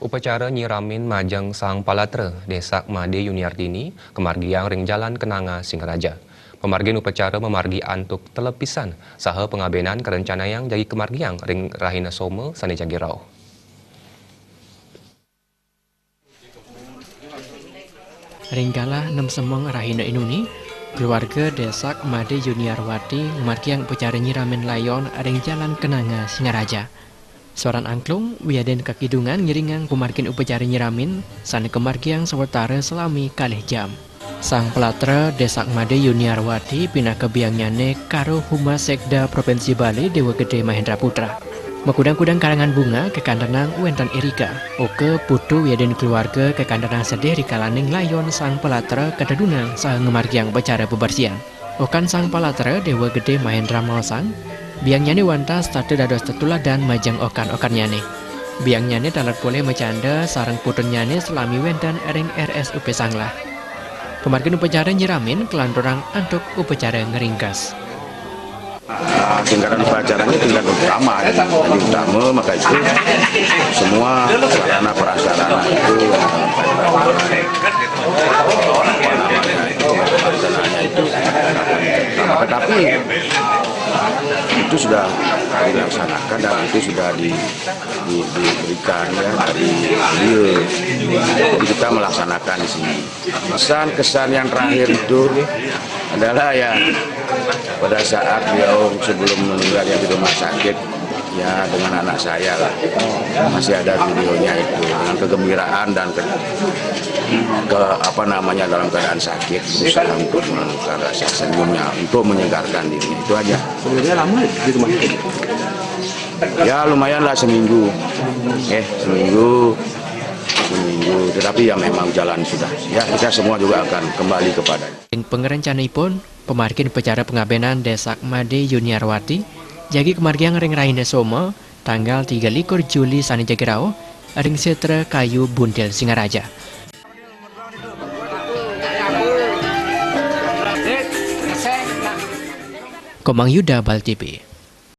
Upacara nyiramin majang sang palatra Desak Made Yuniartini kemargiang ring jalan Kenanga Singaraja. Pemargian upacara memargi antuk telepisan saha pengabenan kerencana yang jadi kemargiang ring Rahina Soma Sani Jagirau. Ringgalah 6 semeng Rahina Inuni, keluarga Desak Made Yuniarwati memargiang upacara nyiramin layon ring jalan Kenanga Singaraja. Seorang angklung, wiaden kakidungan ngiringang pemargian upacara nyiramin, sana kemargiang sewetara selami kalih jam. Sang pelatra Desak Made Yuniarwati pindah ke biangnyane karo Humas Sekda Provinsi Bali Dewa Gede Mahendra Putra. Mekudang-kudang karangan bunga ke kandanang Wentan Erika. Oke putu wiaden keluarga ke kandanang sedih rikalaning layon sang pelatra kadadunang sah ngemargiang upacara bebersian. Okan sang pelatra Dewa Gede Mahendra Maosang, biang nyane wanta starte dados tetuladan majang okan-okan nyane. Biang nyane talat boleh macanda sarang putun nyane selami wendan ering RSUP Sanglah. Pemargian upacara nyiramin kelan dorang antuk upacara ngeringkas. Tingkatan upacaranya tingkat utama, jadi utama maka itu semua sarana prasarana itu tetapi itu sudah dilaksanakan dan itu sudah diberikan ya dari beliau. Jadi kita melaksanakan di sini. Kesan yang terakhir itu adalah ya pada saat beliau sebelum meninggal di rumah sakit ya dengan anak saya lah, masih ada videonya itu dengan kegembiraan dan dalam keadaan sakit berusaha untuk menentukan rasa senyumnya untuk menyegarkan diri, itu aja. Sebenarnya lama di rumah sakit? Ya lumayan lah seminggu, tetapi ya memang jalan sudah. Ya kita semua juga akan kembali kepadanya. Pengerencanaipun pemargian upacara pengabenan Desak Made Yuniarwati jagi kemargiang ring Rahina Soma tanggal 3 Juli Sani Jagirau ring Setra Kayu Buntil Singaraja. Komang Yuda, Bal TV.